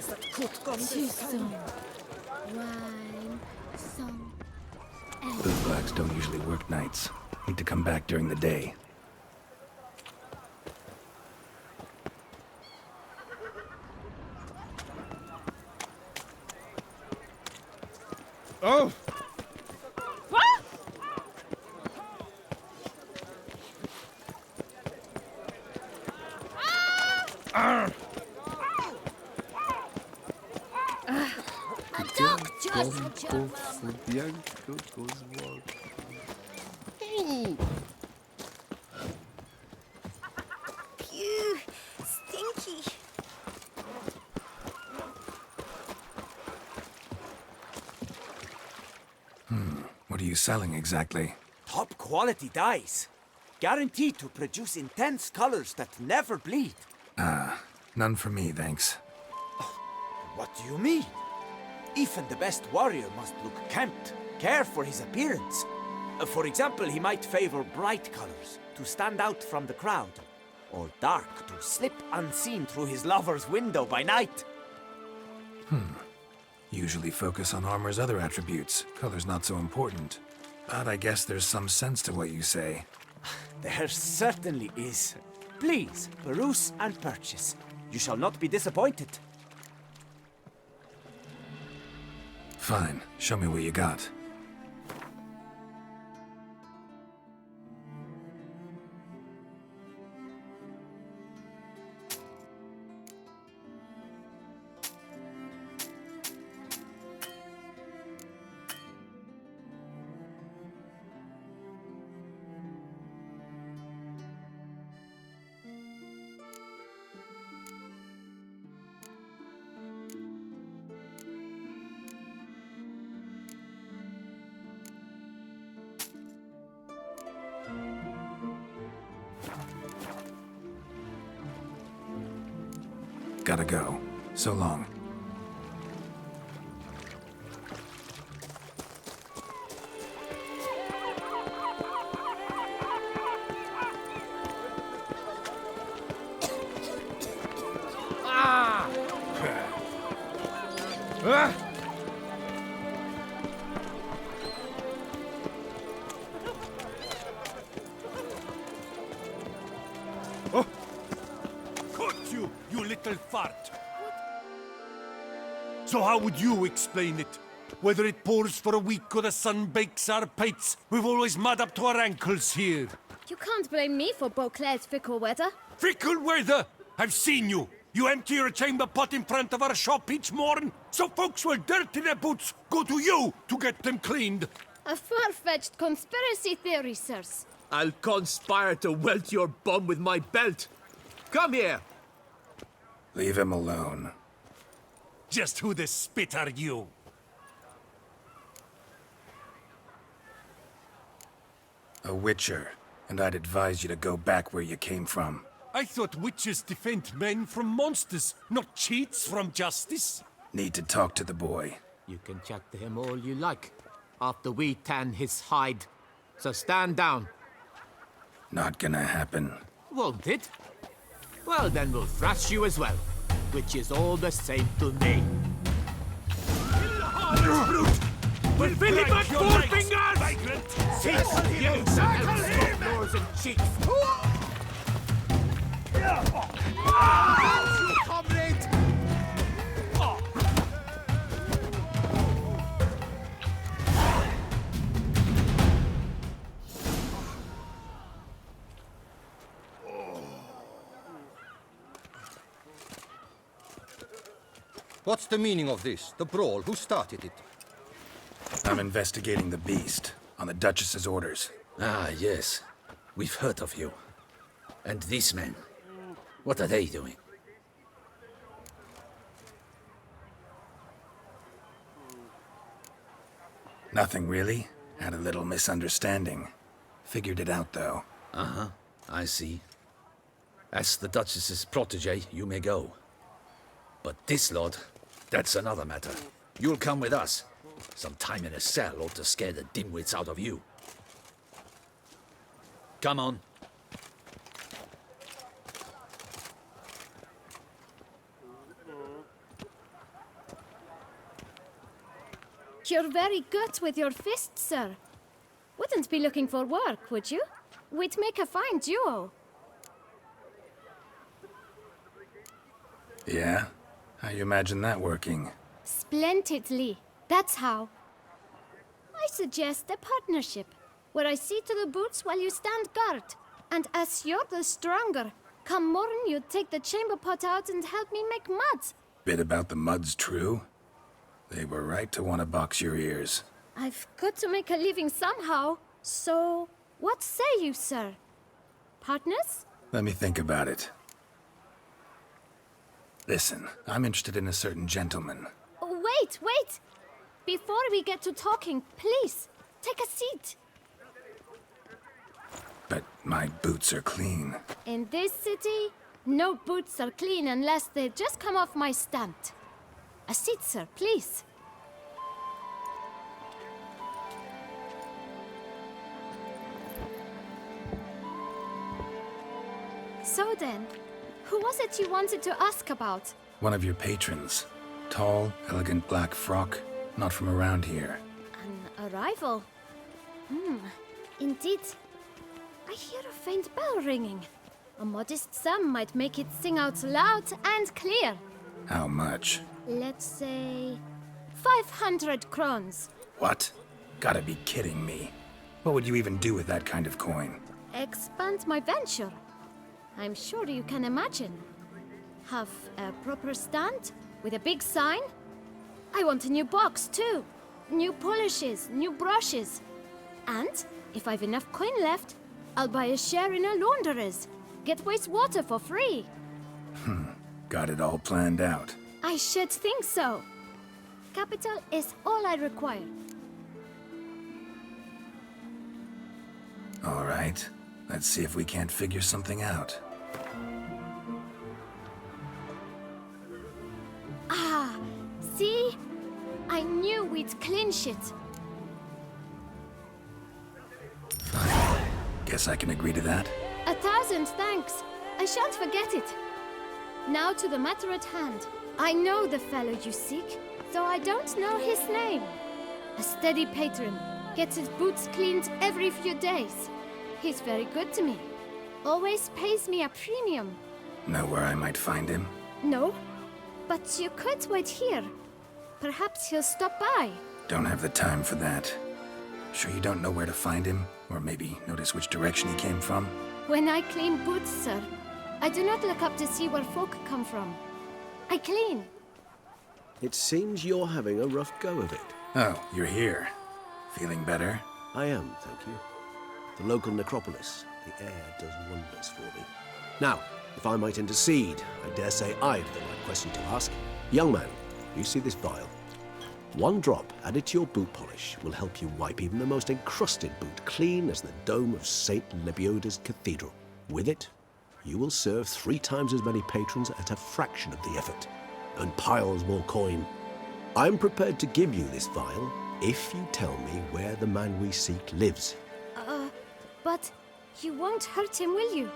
Toussaint. Wine, song, and... Those blacks don't usually work nights. Need to come back during the day. Oh! Phew, stinky. What are you selling exactly? Top quality dyes. Guaranteed to produce intense colors that never bleed. None for me, thanks. What do you mean? Even the best warrior must look kempt, care for his appearance. For example, he might favor bright colors to stand out from the crowd, or dark to slip unseen through his lover's window by night. Usually focus on armor's other attributes. Color's not so important. But I guess there's some sense to what you say. There certainly is. Please, peruse and purchase. You shall not be disappointed. Fine, show me what you got. Gotta go. So long. You little fart! So how would you explain it? Whether it pours for a week or the sun bakes our pates, we've always mud up to our ankles here. You can't blame me for Beauclair's fickle weather. Fickle weather! I've seen you! You empty your chamber pot in front of our shop each morn, so folks will dirty their boots go to you to get them cleaned. A far-fetched conspiracy theory, sirs. I'll conspire to welt your bum with my belt. Come here! Leave him alone. Just who the spit are you? A witcher, and I'd advise you to go back where you came from. I thought witches defend men from monsters, not cheats from justice. Need to talk to the boy. You can chat to him all you like, after we tan his hide. So stand down. Not gonna happen. Won't it? Well, then we'll thrash you as well, which is all the same to me. We'll fill him at four fingers! Cease, you self-nose and cheeks! Comrade! What's the meaning of this? The brawl? Who started it? I'm investigating the beast, on the Duchess's orders. Ah, yes. We've heard of you. And these men, what are they doing? Nothing really. Had a little misunderstanding. Figured it out, though. Uh-huh, I see. As the Duchess's protege, you may go. But this lot, that's another matter. You'll come with us. Some time in a cell ought to scare the dimwits out of you. Come on. You're very good with your fists, sir. Wouldn't be looking for work, would you? We'd make a fine duo. Yeah? How you imagine that working? Splendidly. That's how. I suggest a partnership, where I see to the boots while you stand guard. And as you're the stronger, come morn you take the chamber pot out and help me make mud. Bit about the mud's true? They were right to want to box your ears. I've got to make a living somehow. So, what say you, sir? Partners? Let me think about it. Listen, I'm interested in a certain gentleman. Oh, wait! Before we get to talking, please, take a seat. But my boots are clean. In this city, no boots are clean unless they just come off my stand. A seat, sir, please. So then, who was it you wanted to ask about? One of your patrons. Tall, elegant black frock. Not from around here. An arrival? Indeed. I hear a faint bell ringing. A modest sum might make it sing out loud and clear. How much? Let's say 500 crowns. What? Gotta be kidding me. What would you even do with that kind of coin? Expand my venture. I'm sure you can imagine. Have a proper stand with a big sign. I want a new box too. New polishes, new brushes. And if I've enough coin left, I'll buy a share in a launderer's. Get wastewater for free. Got it all planned out. I should think so. Capital is all I require. All right. Let's see if we can't figure something out. Ah, see? I knew we'd clinch it. Guess I can agree to that. 1,000 thanks. I shan't forget it. Now to the matter at hand. I know the fellow you seek, though I don't know his name. A steady patron, gets his boots cleaned every few days. He's very good to me. Always pays me a premium. Know where I might find him? No, but you could wait here. Perhaps he'll stop by. Don't have the time for that. Sure you don't know where to find him? Or maybe notice which direction he came from? When I clean boots, sir, I do not look up to see where folk come from. I clean. It seems you're having a rough go of it. Oh, you're here. Feeling better? I am, thank you. The local necropolis. The air does wonders for me. Now, if I might intercede, I dare say I've the right question to ask. Young man, you see this vial? One drop added to your boot polish will help you wipe even the most encrusted boot clean as the dome of St. Lebioda's Cathedral. With it, you will serve 3 times as many patrons at a fraction of the effort, and piles more coin. I'm prepared to give you this vial if you tell me where the man we seek lives. But you won't hurt him, will you?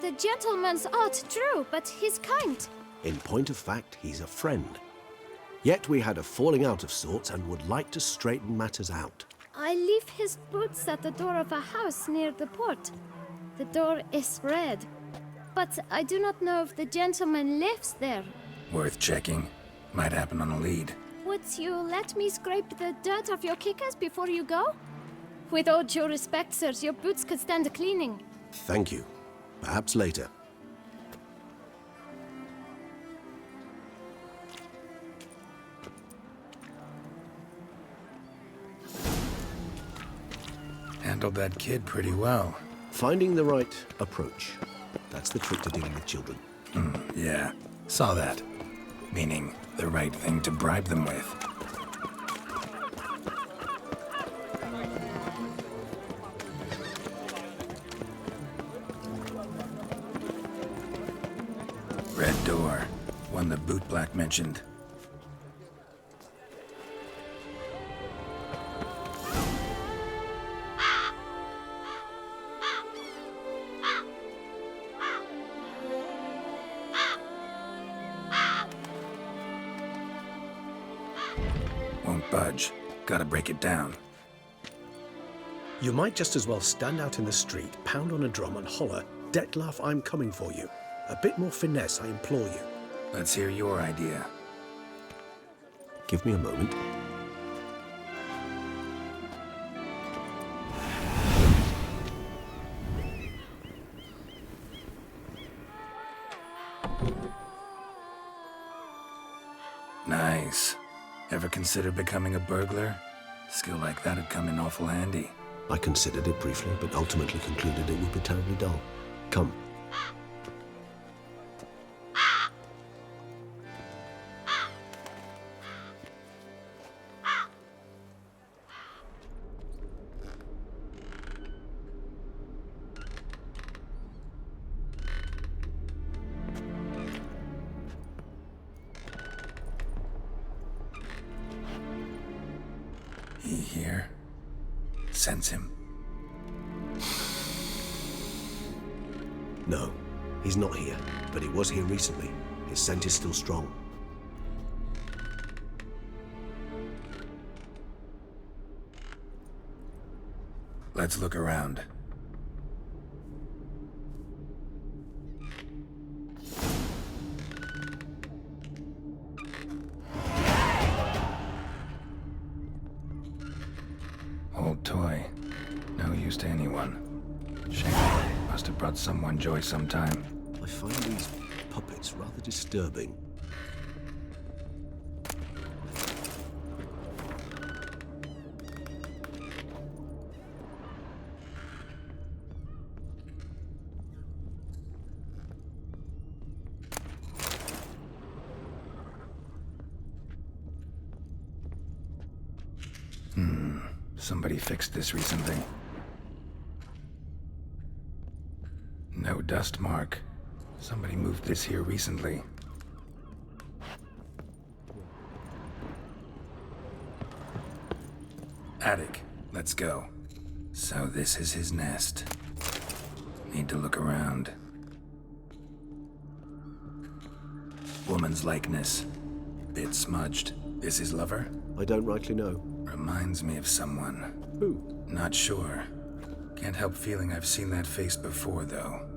The gentleman's odd, true, but he's kind. In point of fact, he's a friend. Yet we had a falling out of sorts and would like to straighten matters out. I leave his boots at the door of a house near the port. The door is red, but I do not know if the gentleman lives there. Worth checking. Might happen on a lead. Would you let me scrape the dirt off your kickers before you go? With all due respect, sirs, your boots could stand a cleaning. Thank you. Perhaps later. Handled that kid pretty well. Finding the right approach. That's the trick to dealing with children. Yeah, saw that. Meaning, the right thing to bribe them with. Red door. One the bootblack mentioned. Won't budge. Gotta break it down. You might just as well stand out in the street, pound on a drum and holler, "Detlef, I'm coming for you." A bit more finesse, I implore you. Let's hear your idea. Give me a moment. Nice. Ever consider becoming a burglar? Skill like that'd come in awful handy. I considered it briefly, but ultimately concluded it would be terribly dull. Come. He here? Sense him. No, he's not here, but he was here recently. His scent is still strong. Let's look around. Old toy. No use to anyone. Shame. Must have brought someone joy sometime. I find these puppets rather disturbing. Somebody fixed this recently. No dust mark. Somebody moved this here recently. Attic. Let's go. So this is his nest. Need to look around. Woman's likeness. Bit smudged. Is his lover? I don't rightly know. Reminds me of someone. Who? Not sure. Can't help feeling I've seen that face before, though.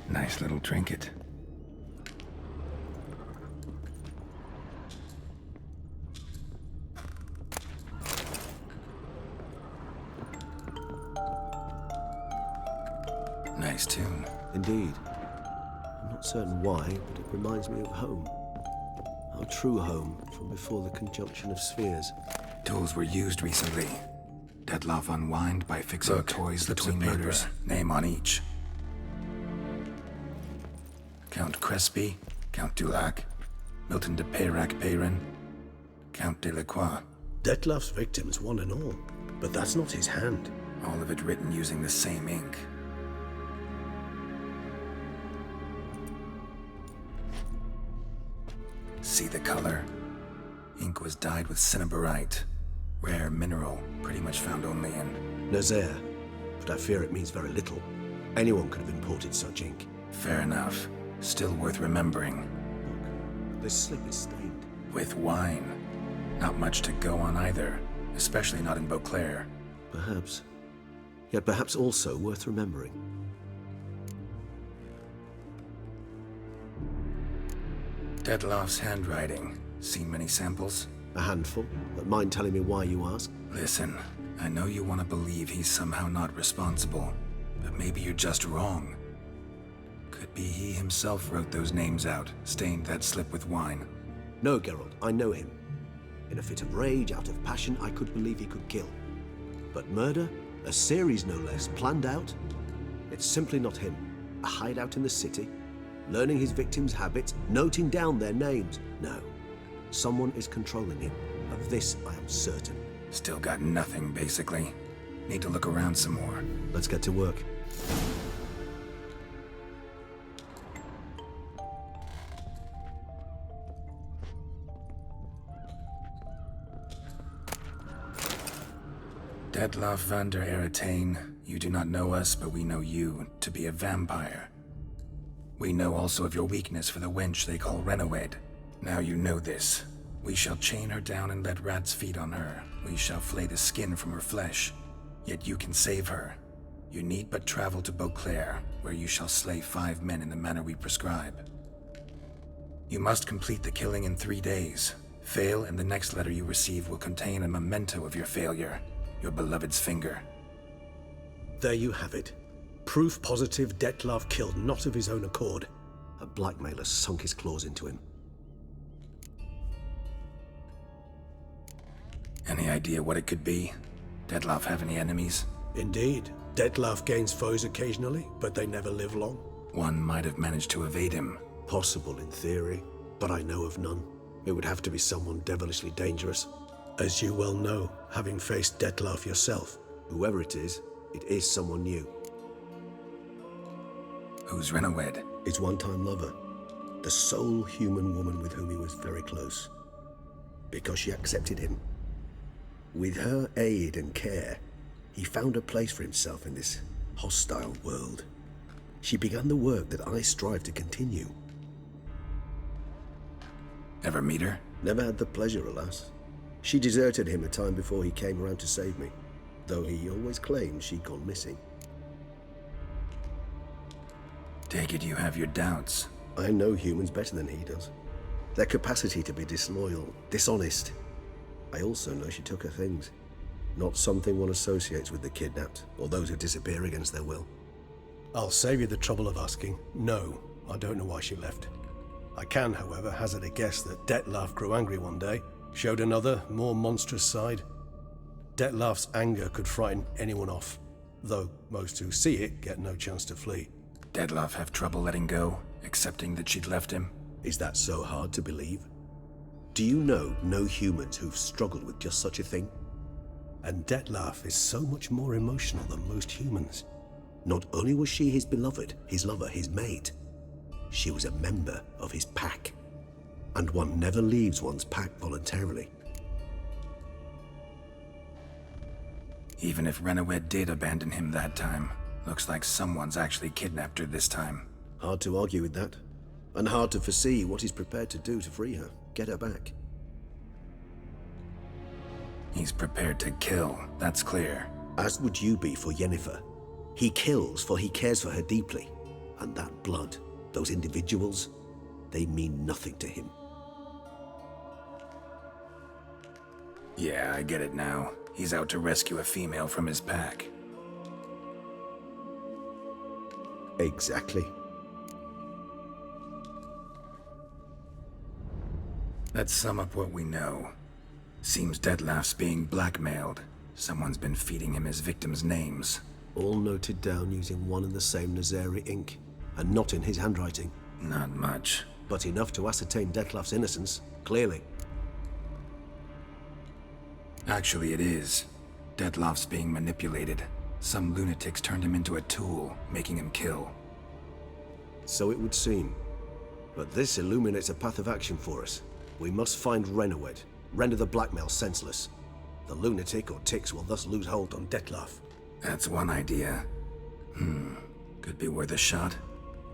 Nice little trinket. Nice tune. Indeed. I'm not certain why, but it reminds me of home. Our true home from before the conjunction of spheres. Tools were used recently. Detlef unwind by fixing toys between murders. Name on each. Count Crespi, Count Dulac, Milton de Peyrac-Peyrin, Count Delacroix. Detlef's victims, one and all. But that's not his hand. All of it written using the same ink. See the color? Ink was dyed with cinnabarite. Rare mineral, pretty much found only in... Nazaire. But I fear it means very little. Anyone could have imported such ink. Fair enough. Still worth remembering. Look, this slip is stained. With wine. Not much to go on either. Especially not in Beauclair. Perhaps. Yet perhaps also worth remembering. Detlef's handwriting. Seen many samples? A handful. But mind telling me why you ask? Listen, I know you want to believe he's somehow not responsible, but maybe you're just wrong. Could be he himself wrote those names out, stained that slip with wine. No, Geralt, I know him. In a fit of rage, out of passion, I could believe he could kill. But murder? A series no less, planned out? It's simply not him. A hideout in the city? Learning his victims' habits, noting down their names? No. Someone is controlling him. Of this, I am certain. Still got nothing, basically. Need to look around some more. Let's get to work. Detlef van der Eretain, you do not know us, but we know you to be a vampire. We know also of your weakness for the wench they call Renowed. Now you know this. We shall chain her down and let rats feed on her. We shall flay the skin from her flesh. Yet you can save her. You need but travel to Beauclair, where you shall slay 5 men in the manner we prescribe. You must complete the killing in 3 days. Fail, and the next letter you receive will contain a memento of your failure, your beloved's finger. There you have it. Proof positive Dettlaff killed not of his own accord. A blackmailer sunk his claws into him. Any idea what it could be? Dettlaff have any enemies? Indeed. Dettlaff gains foes occasionally, but they never live long. One might have managed to evade him. Possible in theory, but I know of none. It would have to be someone devilishly dangerous. As you well know, having faced Dettlaff yourself, whoever it is someone new. Who's Renowed? His one-time lover. The sole human woman with whom he was very close. Because she accepted him. With her aid and care, he found a place for himself in this hostile world. She began the work that I strive to continue. Ever meet her? Never had the pleasure, alas. She deserted him a time before he came around to save me, though he always claimed she'd gone missing. Take it you have your doubts. I know humans better than he does. Their capacity to be disloyal, dishonest. I also know she took her things. Not something one associates with the kidnapped, or those who disappear against their will. I'll save you the trouble of asking. No, I don't know why she left. I can, however, hazard a guess that Dettlaff grew angry one day, showed another, more monstrous side. Dettlaff's anger could frighten anyone off, though most who see it get no chance to flee. Dettlaff have trouble letting go, accepting that she'd left him? Is that so hard to believe? Do you know no humans who've struggled with just such a thing? And Dettlaff is so much more emotional than most humans. Not only was she his beloved, his lover, his mate, she was a member of his pack. And one never leaves one's pack voluntarily. Even if Renowed did abandon him that time, looks like someone's actually kidnapped her this time. Hard to argue with that. And hard to foresee what he's prepared to do to free her, get her back. He's prepared to kill, that's clear. As would you be for Yennefer. He kills for he cares for her deeply. And that blood, those individuals, they mean nothing to him. Yeah, I get it now. He's out to rescue a female from his pack. Exactly. Let's sum up what we know. Seems Dettlaff's being blackmailed. Someone's been feeding him his victims' names. All noted down using one and the same Nazari ink, and not in his handwriting. Not much. But enough to ascertain Dettlaff's innocence, clearly. Actually, it is. Dettlaff's being manipulated. Some lunatics turned him into a tool, making him kill. So it would seem. But this illuminates a path of action for us. We must find Renowed, render the blackmail senseless. The lunatic or ticks will thus lose hold on Dettlaff. That's one idea. Could be worth a shot.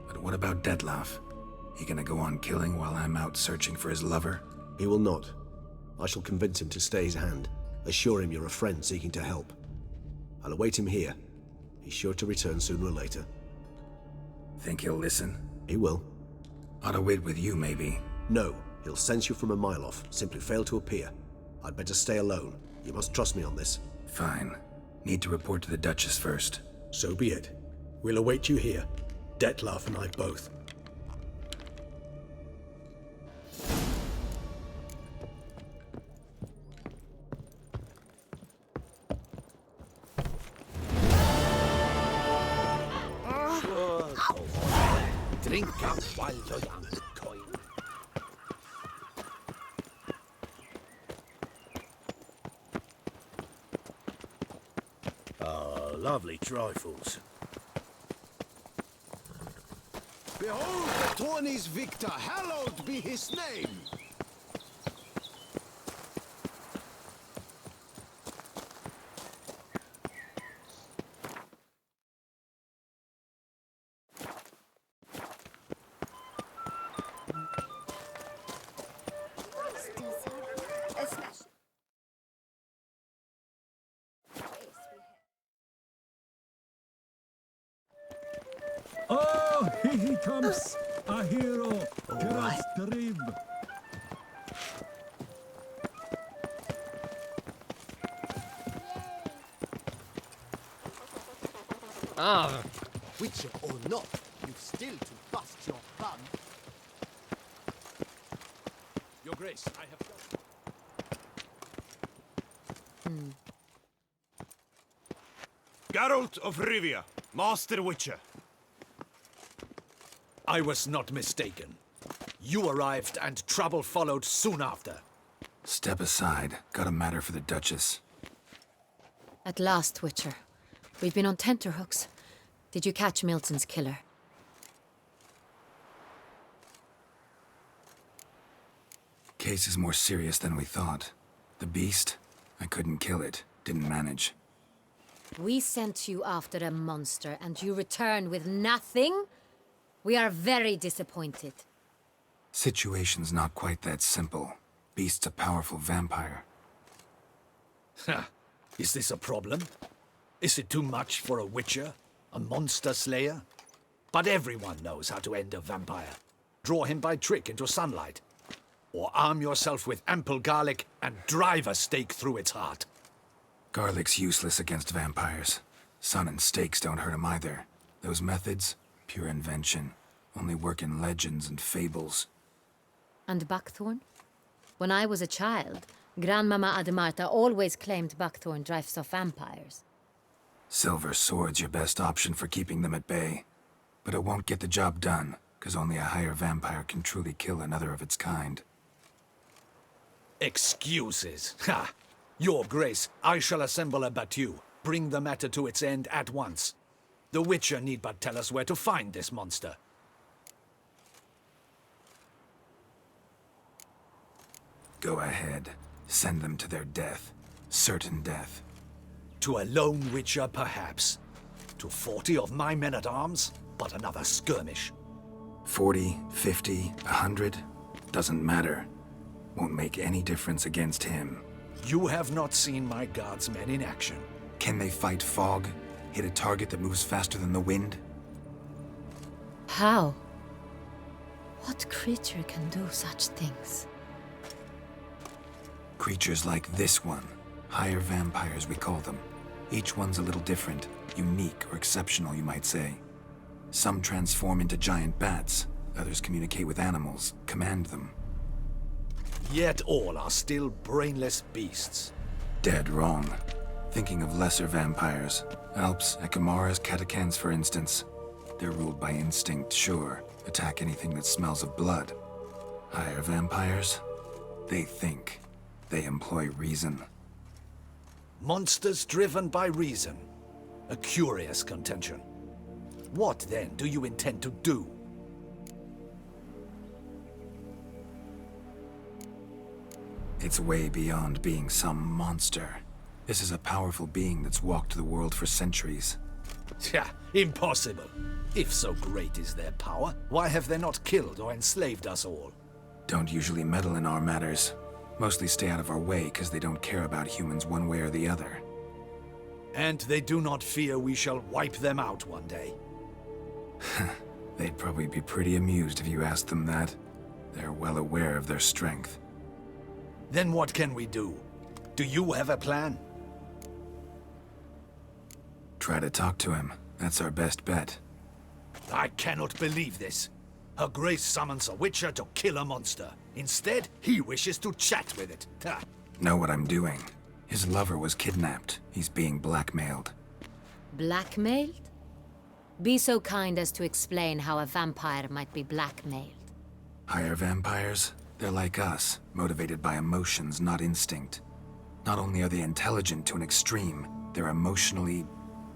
But what about Dettlaff? He gonna go on killing while I'm out searching for his lover? He will not. I shall convince him to stay his hand. Assure him you're a friend seeking to help. I'll await him here. He's sure to return sooner or later. Think he'll listen? He will. Ought to wait with you, maybe. No, he'll sense you from a mile off. Simply fail to appear. I'd better stay alone. You must trust me on this. Fine. Need to report to the Duchess first. So be it. We'll await you here. Dettlaff and I both. Drink up while you're young, Toil. Lovely trifles. Behold the Tawny's victor, hallowed be his name! Here he comes! A hero! right. Geralt Ah, Witcher or not, you've still to bust your plan. Your Grace, I have just... Geralt of Rivia, Master Witcher. I was not mistaken. You arrived and trouble followed soon after. Step aside. Got a matter for the Duchess. At last, Witcher. We've been on tenterhooks. Did you catch Milton's killer? Case is more serious than we thought. The beast? I couldn't kill it. Didn't manage. We sent you after a monster, and you return with nothing? We are very disappointed. Situation's not quite that simple. Beast's a powerful vampire. Ha! Is this a problem? Is it too much for a Witcher? A monster slayer? But everyone knows how to end a vampire. Draw him by trick into sunlight. Or arm yourself with ample garlic and drive a stake through its heart. Garlic's useless against vampires. Sun and stakes don't hurt him either. Those methods, pure invention. Only work in legends and fables. And buckthorn? When I was a child, Grandmama Ademarta always claimed buckthorn drives off vampires. Silver sword's your best option for keeping them at bay. But it won't get the job done, because only a higher vampire can truly kill another of its kind. Excuses. Ha! Your Grace, I shall assemble a battue. Bring the matter to its end at once. The Witcher need but tell us where to find this monster. Go ahead. Send them to their death. Certain death. To a lone Witcher, perhaps. To 40 of my men-at-arms, but another skirmish. 40, 50, 100? Doesn't matter. Won't make any difference against him. You have not seen my guards' men in action. Can they fight fog? Hit a target that moves faster than the wind? How? What creature can do such things? Creatures like this one. Higher vampires, we call them. Each one's a little different. Unique or exceptional, you might say. Some transform into giant bats. Others communicate with animals, command them. Yet all are still brainless beasts. Dead wrong. Thinking of lesser vampires. Alps, Ekamaras, Catacans, for instance. They're ruled by instinct, sure. Attack anything that smells of blood. Higher vampires? They think. They employ reason. Monsters driven by reason. A curious contention. What, then, do you intend to do? It's way beyond being some monster. This is a powerful being that's walked the world for centuries. Tja, impossible. If so great is their power, why have they not killed or enslaved us all? Don't usually meddle in our matters. Mostly stay out of our way because they don't care about humans one way or the other. And they do not fear we shall wipe them out one day. They'd probably be pretty amused if you asked them that. They're well aware of their strength. Then what can we do? Do you have a plan? Try to talk to him. That's our best bet. I cannot believe this. Her Grace summons a Witcher to kill a monster. Instead, he wishes to chat with it. Ha! Know what I'm doing. His lover was kidnapped. He's being blackmailed. Blackmailed? Be so kind as to explain how a vampire might be blackmailed. Higher vampires? They're like us, motivated by emotions, not instinct. Not only are they intelligent to an extreme, they're emotionally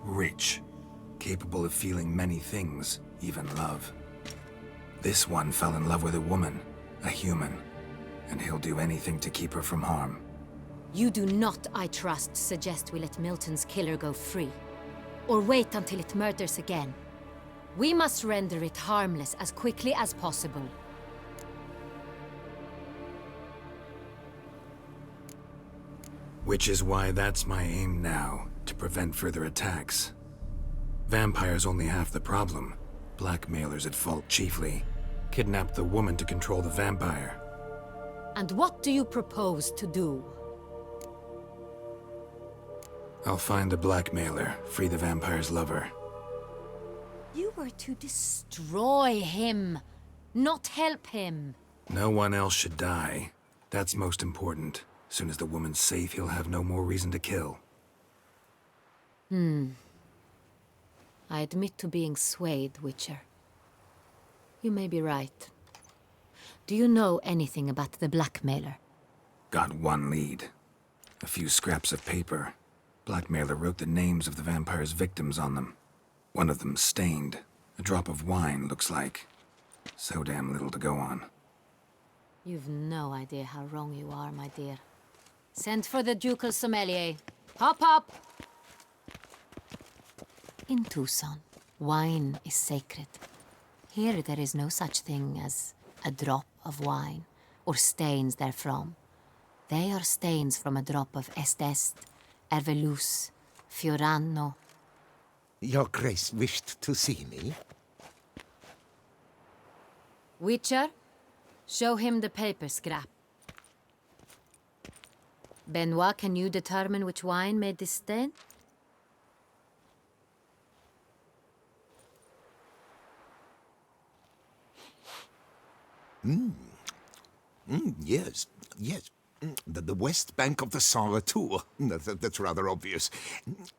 rich. Capable of feeling many things, even love. This one fell in love with a woman, a human, and he'll do anything to keep her from harm. You do not, I trust, suggest we let Milton's killer go free. Or wait until it murders again. We must render it harmless as quickly as possible. Which is why that's my aim now, to prevent further attacks. Vampires only half the problem. Blackmailers at fault chiefly. Kidnapped the woman to control the vampire. And what do you propose to do? I'll find the blackmailer, free the vampire's lover. You were to destroy him, not help him. No one else should die. That's most important. As soon as the woman's safe, he'll have no more reason to kill. I admit to being swayed, Witcher. You may be right. Do you know anything about the blackmailer? Got one lead. A few scraps of paper. Blackmailer wrote the names of the vampire's victims on them. One of them stained. A drop of wine, looks like. So damn little to go on. You've no idea how wrong you are, my dear. Send for the ducal sommelier. Hop, hop! In Toussaint, wine is sacred. Here there is no such thing as a drop of wine, or stains therefrom. They are stains from a drop of Est, Ervelus, Fiorano. Your Grace wished to see me? Witcher, show him the paper scrap. Benoit, can you determine which wine made this stain? Yes, yes. The west bank of the Sarre too. That's rather obvious.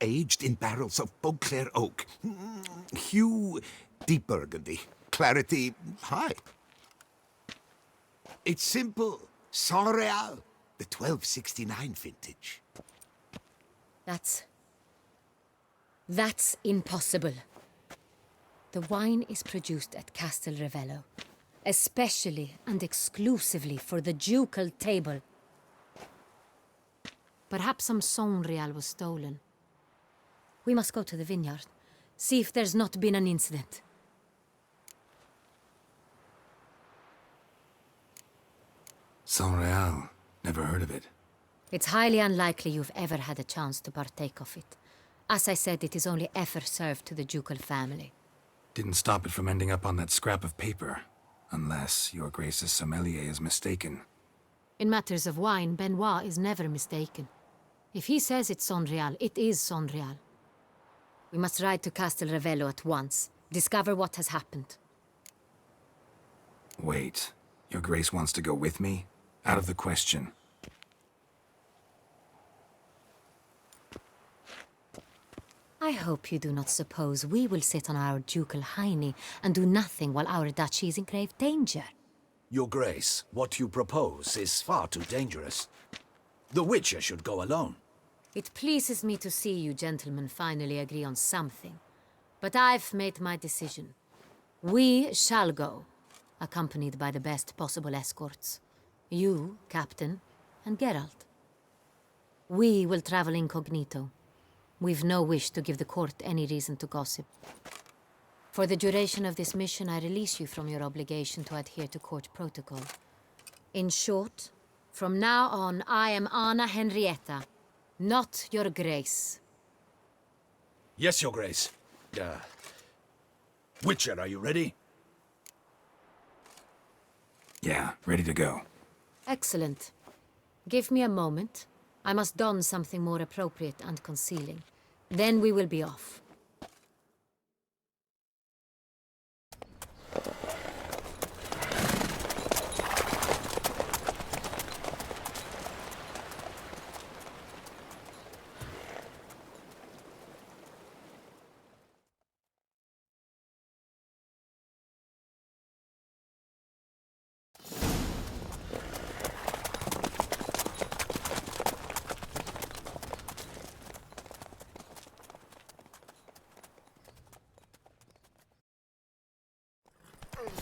Aged in barrels of Beauclair oak. Hue, deep burgundy. Clarity, high. It's simple. Saint-Réal, the 1269 vintage. That's impossible. The wine is produced at Castel Ravello, especially and exclusively for the ducal table. Perhaps some Saint-Réal was stolen. We must go to the vineyard, see if there's not been an incident. Saint-Réal. Never heard of it. It's highly unlikely you've ever had a chance to partake of it. As I said, it is only ever served to the ducal family. Didn't stop it from ending up on that scrap of paper. Unless your Grace's sommelier is mistaken. In matters of wine, Benoit is never mistaken. If he says it's Saint-Réal, it is Saint-Réal. We must ride to Castel Ravello at once. Discover what has happened. Wait. Your Grace wants to go with me? Out of the question. I hope you do not suppose we will sit on our ducal hiney and do nothing while our duchy is in grave danger. Your Grace, what you propose is far too dangerous. The Witcher should go alone. It pleases me to see you gentlemen finally agree on something. But I've made my decision. We shall go, accompanied by the best possible escorts. You, Captain, and Geralt. We will travel incognito. We've no wish to give the court any reason to gossip. For the duration of this mission, I release you from your obligation to adhere to court protocol. In short, from now on, I am Anna Henrietta, not your Grace. Yes, Your Grace. Witcher, are you ready? Yeah, ready to go. Excellent. Give me a moment. I must don something more appropriate and concealing. Then we will be off.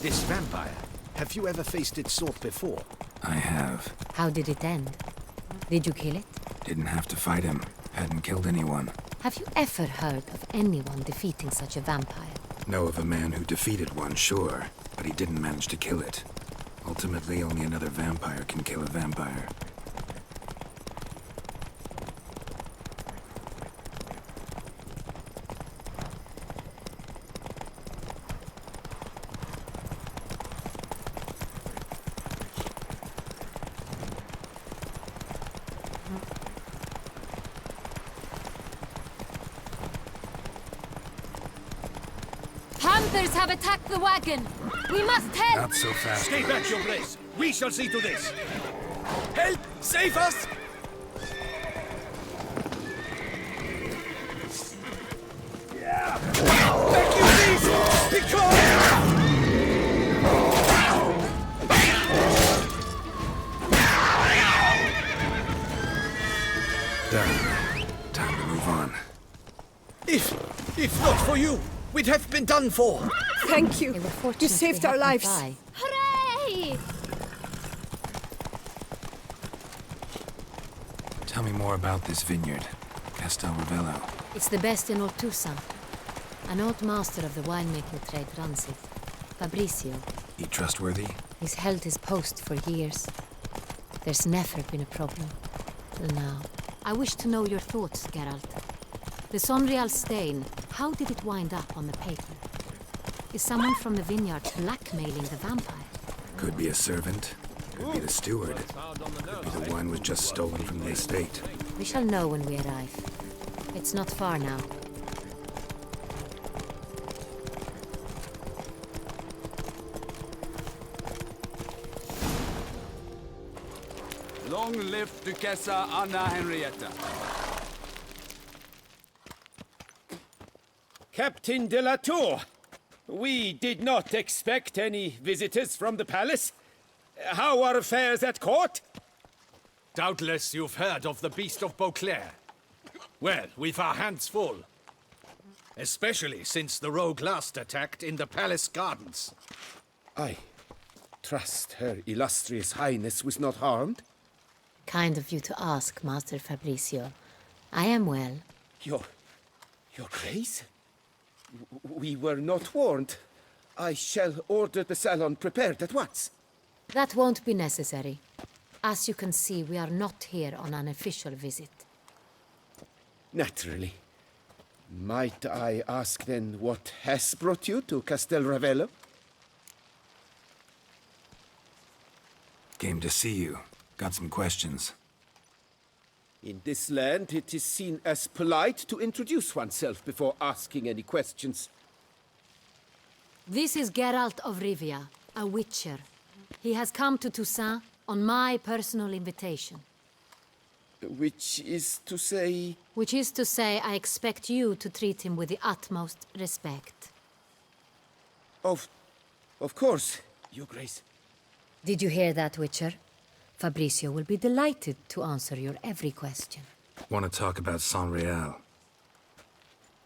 This vampire, have you ever faced its sort before? I have. How did it end? Did you kill it? Didn't have to fight him. Hadn't killed anyone. Have you ever heard of anyone defeating such a vampire? Know of a man who defeated one, sure, but he didn't manage to kill it. Ultimately, only another vampire can kill a vampire. Robbers have attacked the wagon! We must help! Not so fast. Stay back, Your Grace. We shall see to this. Help! Save us! Back, you beast! Because... Done. Time to move on. If not for you, we'd have been done for. Thank you. They were fortunate You saved they our happened lives. by. Hooray! Tell me more about this vineyard. Castel Ravello. It's the best in all Toussaint. An old master of the winemaking trade runs it. Fabrizio. He trustworthy? He's held his post for years. There's never been a problem. Till now. I wish to know your thoughts, Geralt. The Sonreal stain, how did it wind up on the paper? Is someone from the vineyard blackmailing the vampire? Could be a servant. Could be the steward. Could be the wine was just stolen from the estate. We shall know when we arrive. It's not far now. Long live Duchessa Anna Henrietta. Captain de la Tour, we did not expect any visitors from the palace. How are affairs at court? Doubtless you've heard of the Beast of Beauclair. Well, we've our hands full. Especially since the rogue last attacked in the palace gardens. I trust Her Illustrious Highness was not harmed. Kind of you to ask, Master Fabrizio. I am well. Your Grace? We were not warned. I shall order the salon prepared at once. That won't be necessary. As you can see, we are not here on an official visit. Naturally. Might I ask then what has brought you to Castel Ravello? Came to see you. Got some questions. In this land, it is seen as polite to introduce oneself before asking any questions. This is Geralt of Rivia, a witcher. He has come to Toussaint on my personal invitation. Which is to say... Which is to say, I expect you to treat him with the utmost respect. Of course, Your Grace. Did you hear that, Witcher? Fabrizio will be delighted to answer your every question. Want to talk about Sonreal?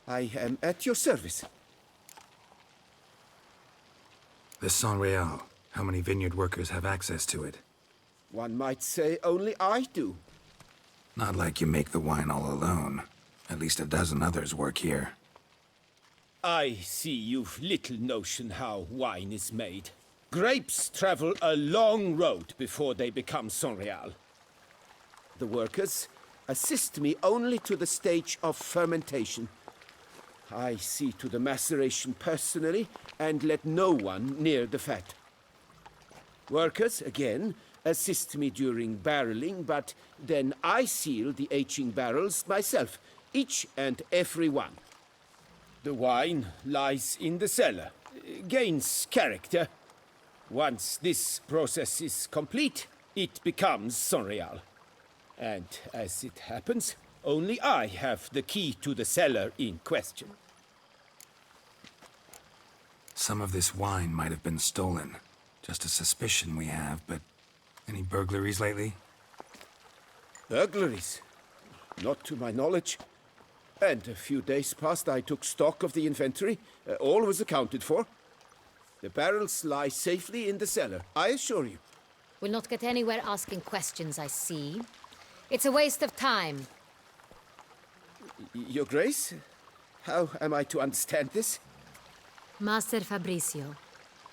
I am at your service. The Sonreal. How many vineyard workers have access to it? One might say only I do. Not like you make the wine all alone. At least a dozen others work here. I see you've little notion how wine is made. Grapes travel a long road before they become Sonreal. The workers assist me only to the stage of fermentation. I see to the maceration personally and let no one near the fat. Workers, again, assist me during barreling, but then I seal the aging barrels myself, each and every one. The wine lies in the cellar, gains character. Once this process is complete, it becomes Sonreal. And as it happens, only I have the key to the cellar in question. Some of this wine might have been stolen. Just a suspicion we have, but any burglaries lately? Burglaries? Not to my knowledge. And a few days past I took stock of the inventory. All was accounted for. The barrels lie safely in the cellar, I assure you. We'll not get anywhere asking questions, I see. It's a waste of time. Your Grace? How am I to understand this? Master Fabrizio,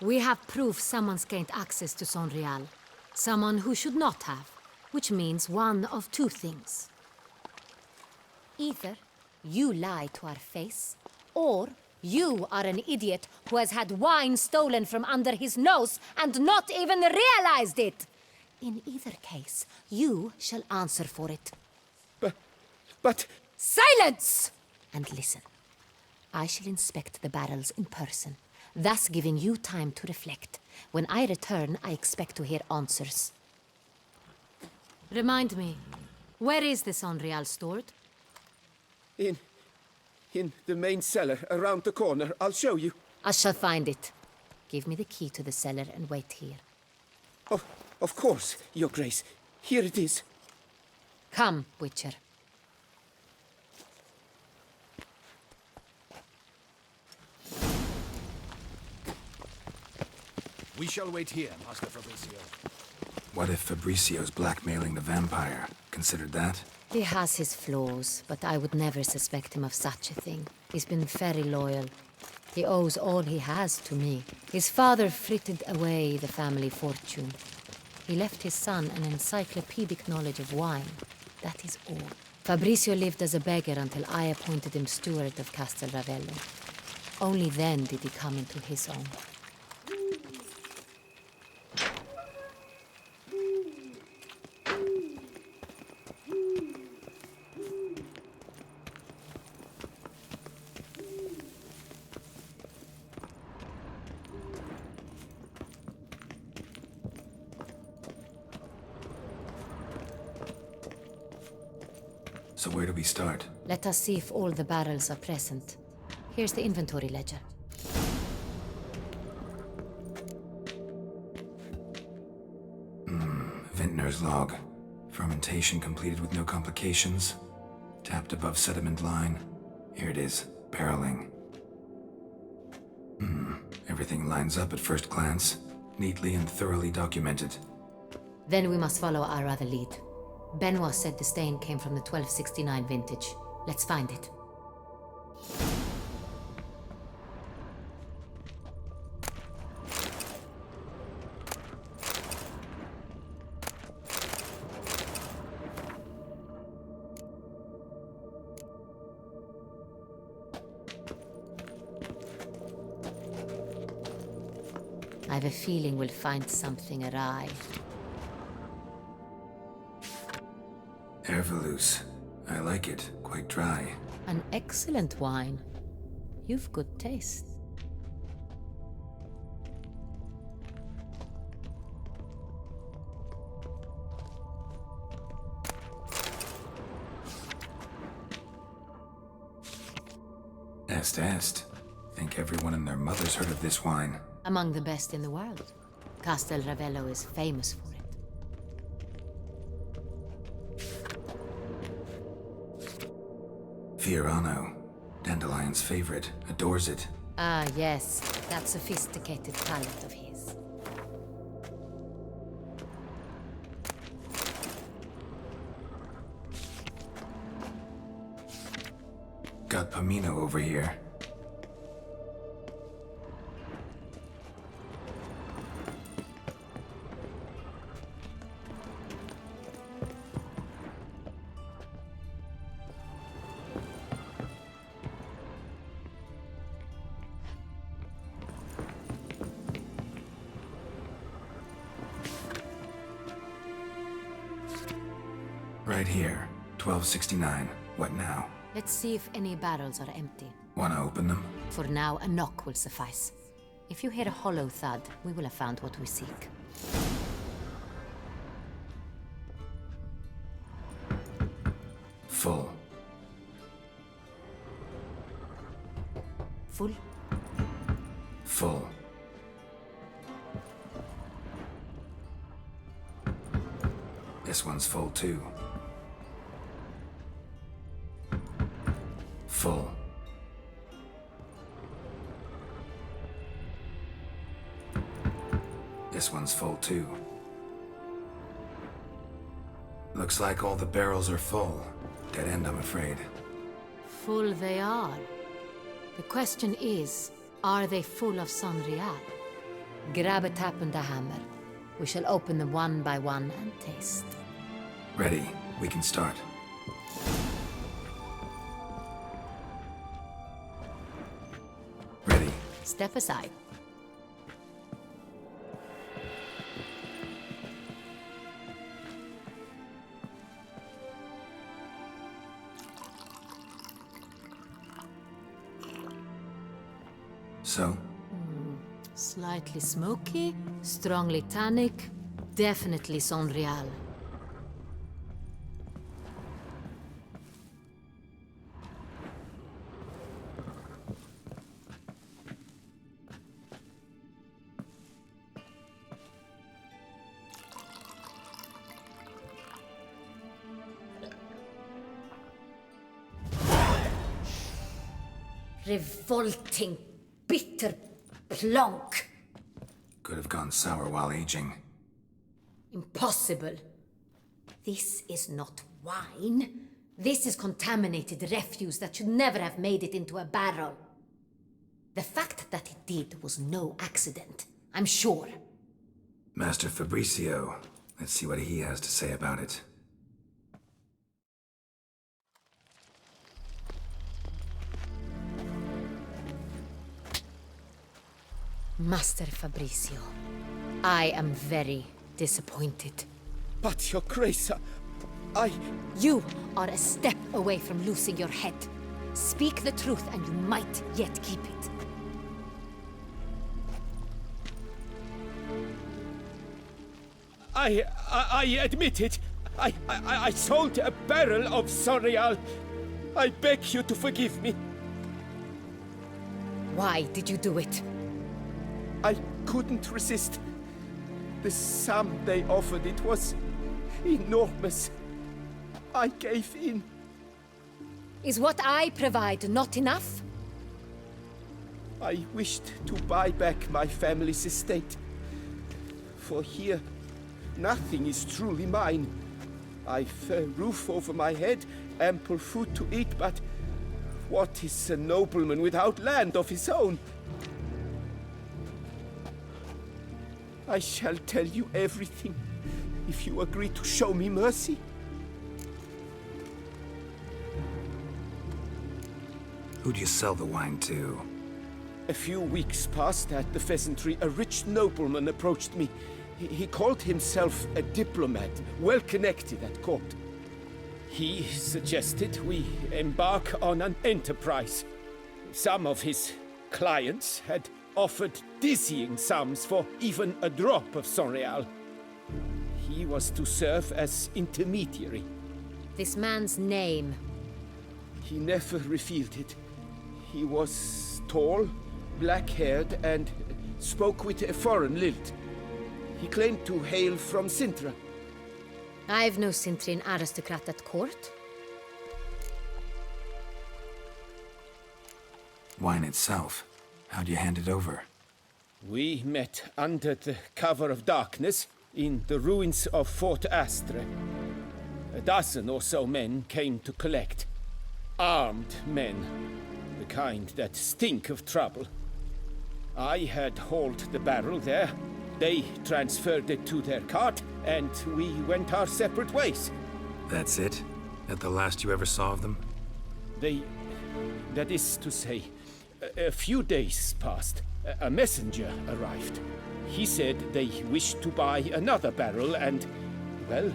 we have proof someone's gained access to Sonreal. Someone who should not have, which means one of two things. Either you lie to our face, or you are an idiot who has had wine stolen from under his nose and not even realized it. In either case, you shall answer for it. But... Silence! And listen. I shall inspect the barrels in person, thus giving you time to reflect. When I return, I expect to hear answers. Remind me, where is this Unreal stored? In the main cellar, around the corner. I'll show you. I shall find it. Give me the key to the cellar and wait here. Oh, of course, Your Grace. Here it is. Come, Witcher. We shall wait here, Master Fabricio. What if Fabricio's blackmailing the vampire? Considered that? He has his flaws, but I would never suspect him of such a thing. He's been very loyal. He owes all he has to me. His father frittered away the family fortune. He left his son an encyclopedic knowledge of wine. That is all. Fabricio lived as a beggar until I appointed him steward of Castel Ravello. Only then did he come into his own. So where do we start? Let us see if all the barrels are present. Here's the inventory ledger. Vintner's log. Fermentation completed with no complications. Tapped above sediment line. Here it is. Barreling. Everything lines up at first glance. Neatly and thoroughly documented. Then we must follow our other lead. Benoit said the stain came from the 1269 vintage. Let's find it. I have a feeling we'll find something awry. Ervelus. I like it. Quite dry. An excellent wine. You've good taste. Est. Think everyone and their mother's heard of this wine. Among the best in the world. Castel Ravello is famous for it. Fiorano. Dandelion's favorite. Adores it. Ah, yes. That sophisticated palate of his. Got Pomino over here. Right here. 1269. What now? Let's see if any barrels are empty. Wanna open them? For now, a knock will suffice. If you hear a hollow thud, we will have found what we seek. Full. Full? Full. This one's full too. Full. This one's full too. Looks like all the barrels are full. Dead end, I'm afraid. Full they are. The question is, are they full of Sanrial? Grab a tap and a hammer. We shall open them one by one and taste. Ready. We can start. Ready. Step aside. So? Slightly smoky, strongly tannic, definitely Sonreal. Revolting, bitter plonk. Could have gone sour while aging. Impossible. This is not wine. This is contaminated refuse that should never have made it into a barrel. The fact that it did was no accident, I'm sure. Master Fabricio. Let's see what he has to say about it. Master Fabricio, I am very disappointed. But, Your Grace, I... You are a step away from losing your head. Speak the truth and you might yet keep it. I admit it. I sold a barrel of Sonreal. I beg you to forgive me. Why did you do it? I couldn't resist. The sum they offered, it was enormous. I gave in. Is what I provide not enough? I wished to buy back my family's estate. For here, nothing is truly mine. I've a roof over my head, ample food to eat, but what is a nobleman without land of his own? I shall tell you everything, if you agree to show me mercy. Who'd you sell the wine to? A few weeks past at the pheasantry, a rich nobleman approached me. He called himself a diplomat, well connected at court. He suggested we embark on an enterprise. Some of his clients had offered dizzying sums for even a drop of Sonreal. He was to serve as intermediary. This man's name? He never revealed it. He was tall, black-haired, and spoke with a foreign lilt. He claimed to hail from Cintra. I've no Cintran aristocrat at court. Wine itself. How'd you hand it over? We met under the cover of darkness in the ruins of Fort Astre. A dozen or so men came to collect. Armed men. The kind that stink of trouble. I had hauled the barrel there. They transferred it to their cart, and we went our separate ways. That's it? That the last you ever saw of them? That is to say, a few days passed. A messenger arrived. He said they wished to buy another barrel and, well,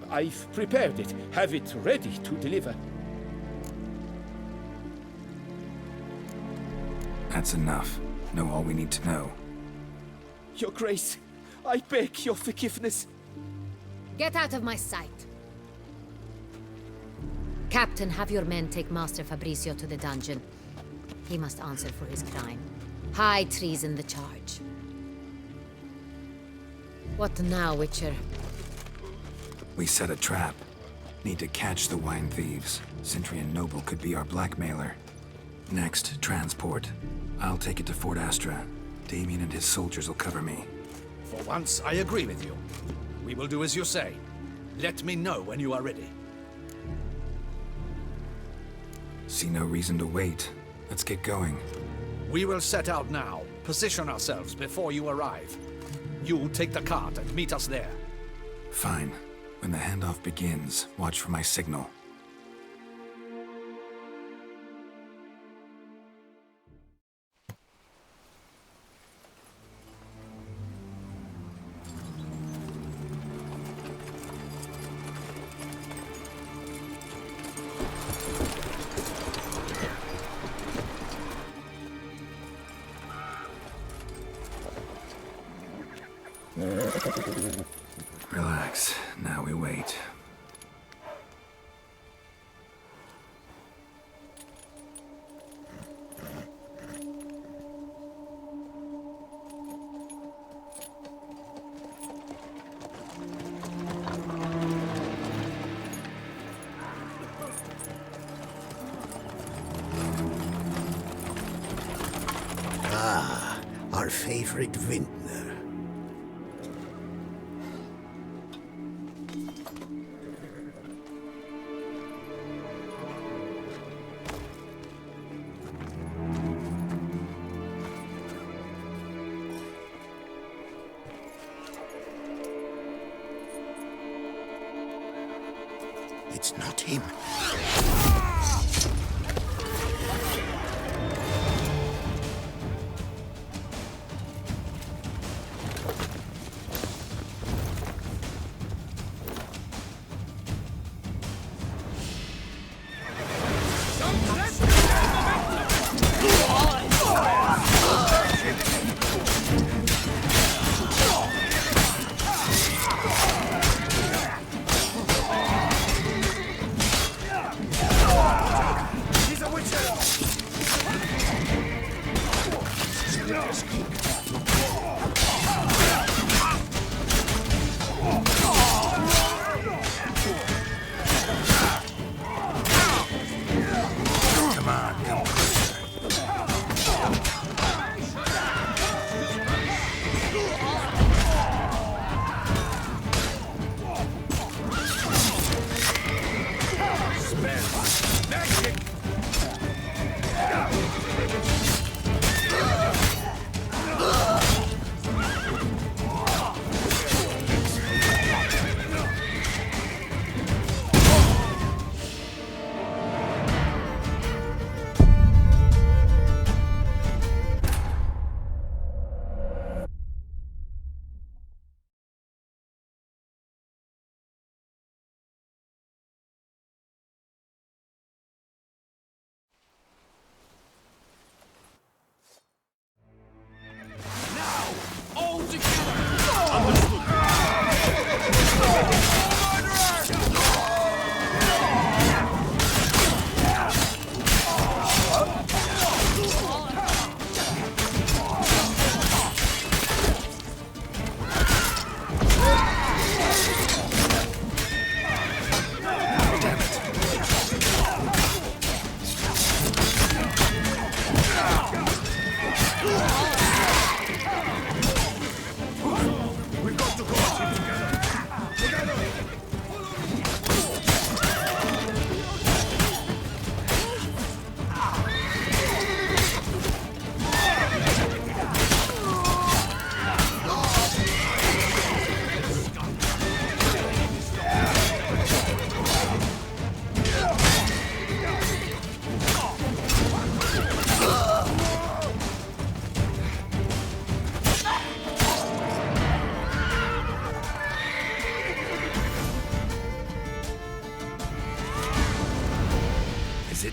I've prepared it, have it ready to deliver. That's enough. Know all we need to know. Your Grace, I beg your forgiveness. Get out of my sight. Captain, have your men take Master Fabricio to the dungeon. He must answer for his crime. High treason the charge. What now, Witcher? We set a trap. Need to catch the wine thieves. Cintrian Noble could be our blackmailer. Next, transport. I'll take it to Fort Astra. Damien and his soldiers will cover me. For once, I agree with you. We will do as you say. Let me know when you are ready. See no reason to wait. Let's get going. We will set out now. Position ourselves before you arrive. You take the cart and meet us there. Fine. When the handoff begins, watch for my signal. Relax. Now we wait. Our favorite vintner. It's not him.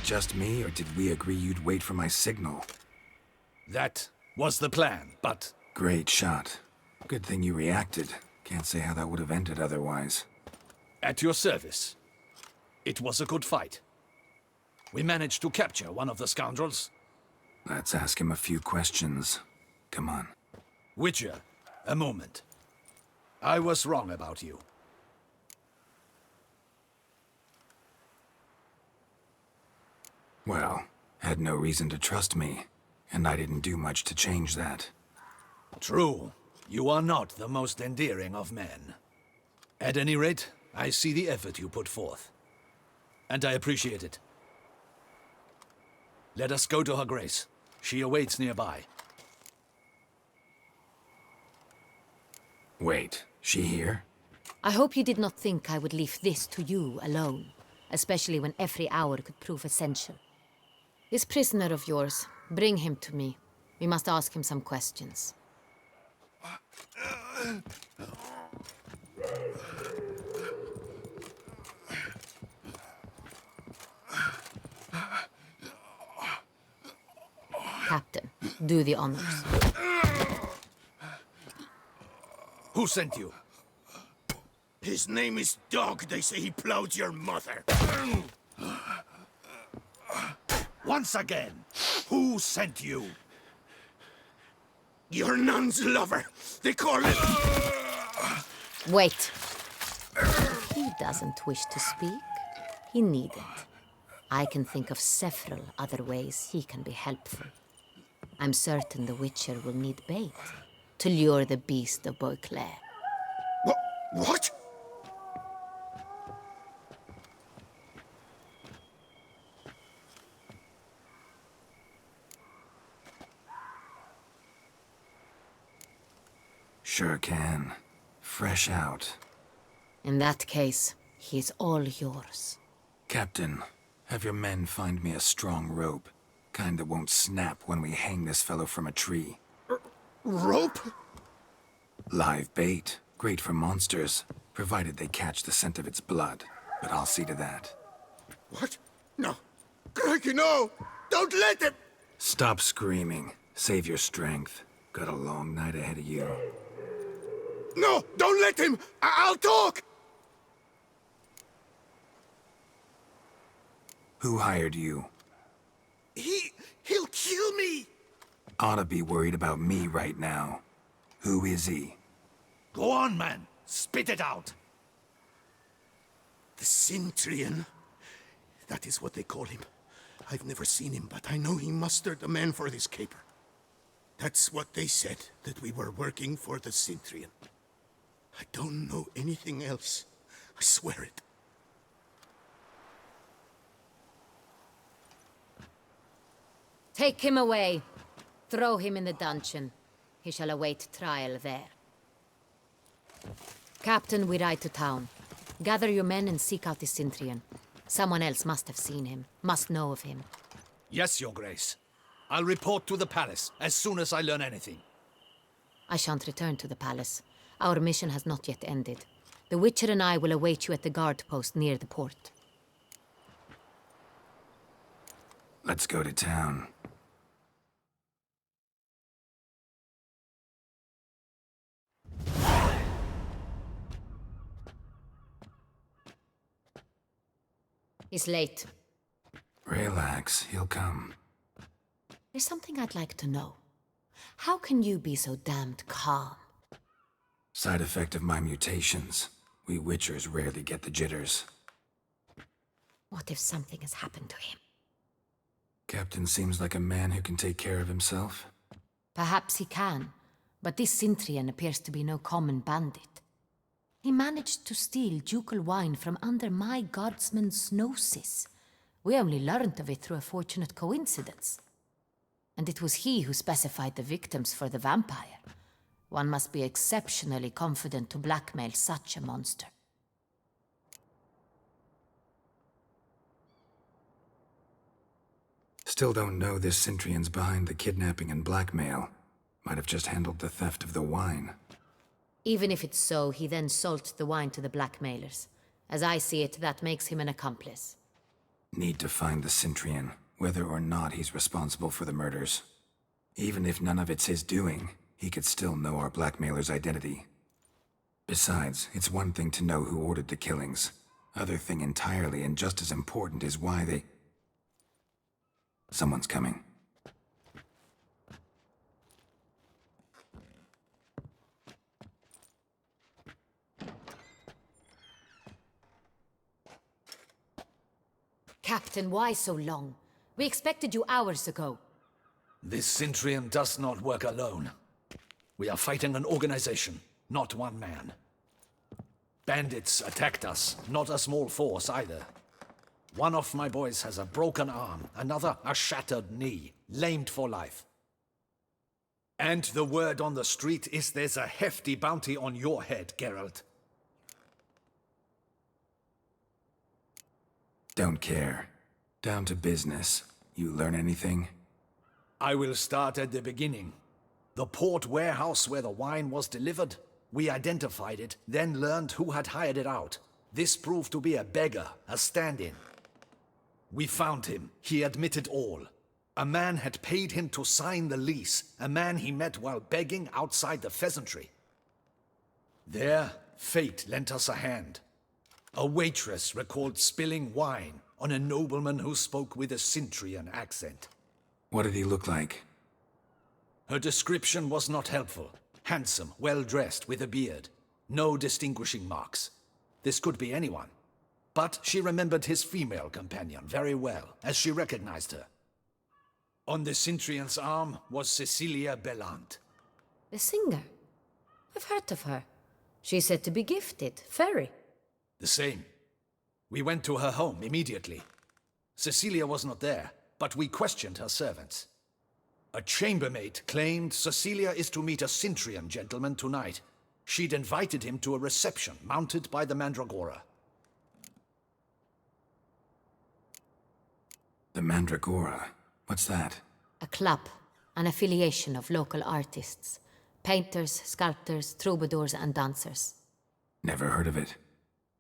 Just me, or did we agree you'd wait for my signal? That was the plan, but... Great shot. Good thing you reacted. Can't say how that would have ended otherwise. At your service. It was a good fight. We managed to capture one of the scoundrels. Let's ask him a few questions. Come on. Witcher, a moment. I was wrong about you. Well, had no reason to trust me, and I didn't do much to change that. True. You are not the most endearing of men. At any rate, I see the effort you put forth. And I appreciate it. Let us go to her grace. She awaits nearby. Wait, she here? I hope you did not think I would leave this to you alone, especially when every hour could prove essential. This prisoner of yours, bring him to me. We must ask him some questions. Captain, do the honors. Who sent you? His name is Dog. They say he plowed your mother. Once again, who sent you? Your nun's lover. They call it... Wait. If he doesn't wish to speak, he needn't. I can think of several other ways he can be helpful. I'm certain the Witcher will need bait to lure the beast of Beauclair. What? Sure can. Fresh out. In that case, he's all yours. Captain, have your men find me a strong rope. Kind that won't snap when we hang this fellow from a tree. Rope? Live bait. Great for monsters, provided they catch the scent of its blood. But I'll see to that. What? No. Crikey, no! Don't let him! Stop screaming. Save your strength. Got a long night ahead of you. No! Don't let him! I'll talk! Who hired you? He'll kill me! Oughta be worried about me right now. Who is he? Go on, man. Spit it out. The Cintrian. That is what they call him. I've never seen him, but I know he mustered the men for this caper. That's what they said, that we were working for the Cintrian. I don't know anything else. I swear it. Take him away. Throw him in the dungeon. He shall await trial there. Captain, we ride to town. Gather your men and seek out the Cintrian. Someone else must have seen him, must know of him. Yes, Your Grace. I'll report to the palace as soon as I learn anything. I shan't return to the palace. Our mission has not yet ended. The Witcher and I will await you at the guard post near the port. Let's go to town. He's late. Relax, he'll come. There's something I'd like to know. How can you be so damned calm? Side effect of my mutations. We Witchers rarely get the jitters. What if something has happened to him? Captain seems like a man who can take care of himself. Perhaps he can, but this Cintrian appears to be no common bandit. He managed to steal ducal wine from under my guardsman's noses. We only learned of it through a fortunate coincidence. And it was he who specified the victims for the vampire. One must be exceptionally confident to blackmail such a monster. Still don't know this Cintrian's behind the kidnapping and blackmail. Might have just handled the theft of the wine. Even if it's so, he then sold the wine to the blackmailers. As I see it, that makes him an accomplice. Need to find the Cintrian, whether or not he's responsible for the murders. Even if none of it's his doing, he could still know our blackmailer's identity. Besides, it's one thing to know who ordered the killings. Other thing entirely, and just as important, is why they... Someone's coming. Captain, why so long? We expected you hours ago. This Cintrian does not work alone. We are fighting an organization, not one man. Bandits attacked us, not a small force either. One of my boys has a broken arm, another a shattered knee, lamed for life. And the word on the street is there's a hefty bounty on your head, Geralt. Don't care. Down to business. You learn anything? I will start at the beginning. The port warehouse where the wine was delivered. We identified it, then learned who had hired it out. This proved to be a beggar, a stand-in. We found him. He admitted all. A man had paid him to sign the lease, a man he met while begging outside the pheasantry. There, fate lent us a hand. A waitress recalled spilling wine on a nobleman who spoke with a Cintrian accent. What did he look like? Her description was not helpful. Handsome, well-dressed, with a beard. No distinguishing marks. This could be anyone. But she remembered his female companion very well, as she recognized her. On the Cintrian's arm was Cecilia Bellant. The singer? I've heard of her. She's said to be gifted, fairy. The same. We went to her home immediately. Cecilia was not there, but we questioned her servants. A chambermaid claimed Cecilia is to meet a Cintrian gentleman tonight. She'd invited him to a reception mounted by the Mandragora. The Mandragora? What's that? A club, an affiliation of local artists. Painters, sculptors, troubadours and dancers. Never heard of it.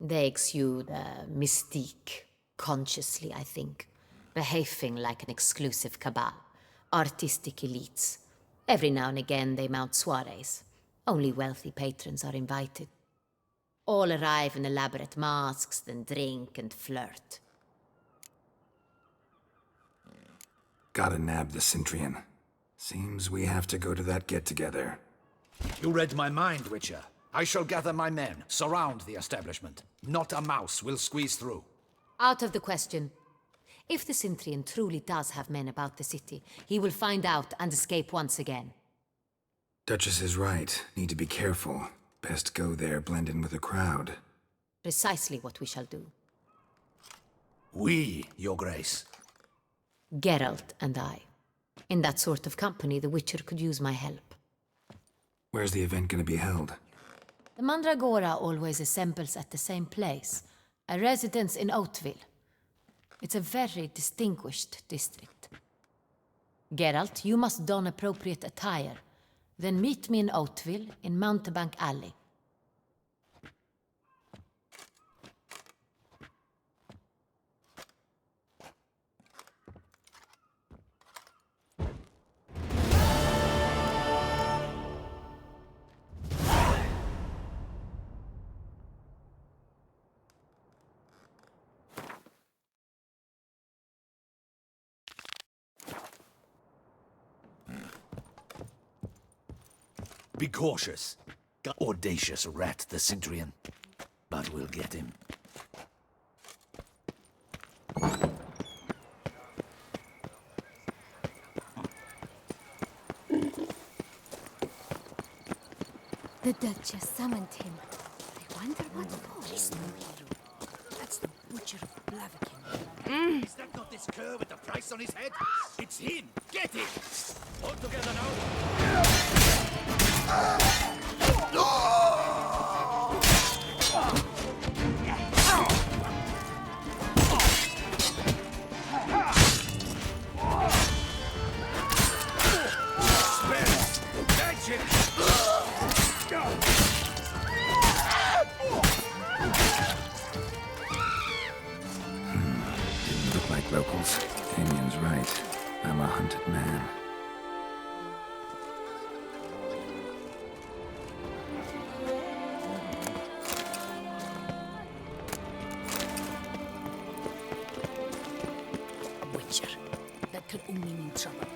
They exude mystique, consciously, I think. Behaving like an exclusive cabal. Artistic elites. Every now and again they mount soirees. Only wealthy patrons are invited. All arrive in elaborate masks, then drink and flirt. Gotta nab the Cintrian. Seems we have to go to that get-together. You read my mind, Witcher. I shall gather my men, surround the establishment. Not a mouse will squeeze through. Out of the question. If the Cintrian truly does have men about the city, he will find out and escape once again. Duchess is right. Need to be careful. Best go there, blend in with the crowd. Precisely what we shall do. We, Your Grace. Geralt and I. In that sort of company, the Witcher could use my help. Where's the event gonna be held? The Mandragora always assembles at the same place, a residence in Oatville. It's a very distinguished district. Geralt, you must don appropriate attire. Then meet me in Oatville, in Mountebank Alley. Be cautious. Audacious rat, the Cintrian. But we'll get him. The Duchess summoned him. I wonder what for. He's no hero. That's the Butcher of Blaviken. Is that not this cur with the price on his head? It's him! Get him! All together now! Didn't look like locals. Damien's right. I'm a hunted man. Witcher. That could only mean trouble.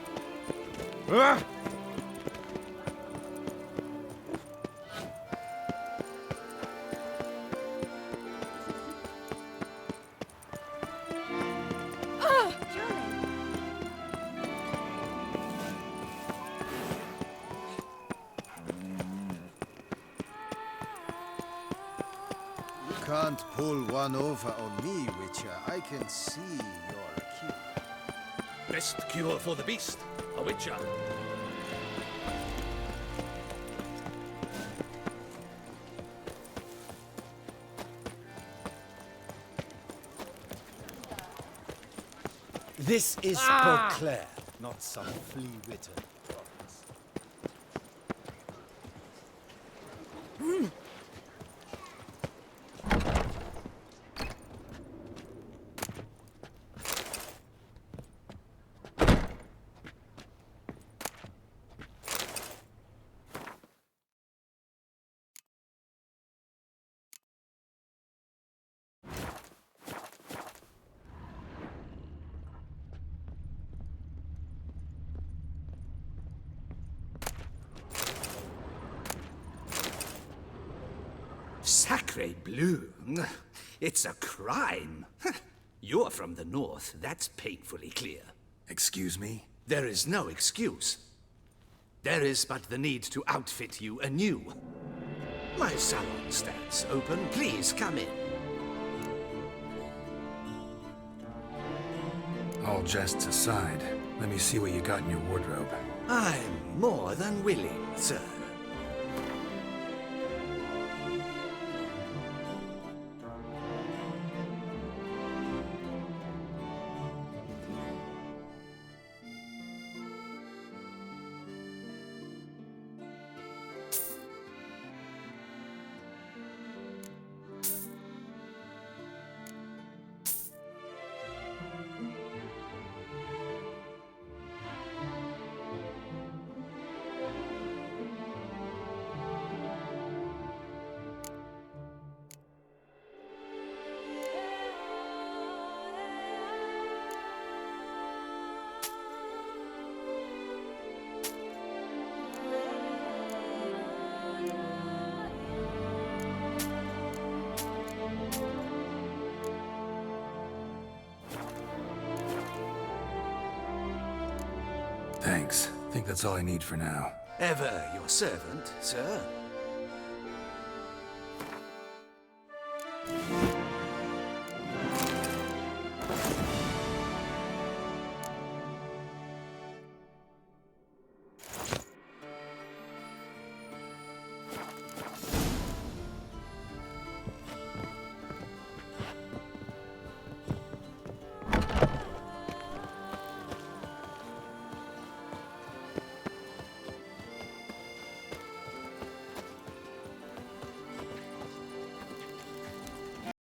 Can't pull one over on me, Witcher. I can see you're a cure. Best cure for the beast, a witcher. This is Beauclair, not some flea-witted. Sacre bleu! It's a crime. You're from the north, that's painfully clear. Excuse me? There is no excuse. There is but the need to outfit you anew. My salon stands open. Please come in. All jests aside, let me see what you got in your wardrobe. I'm more than willing, sir. Thanks. I think that's all I need for now. Ever your servant, sir.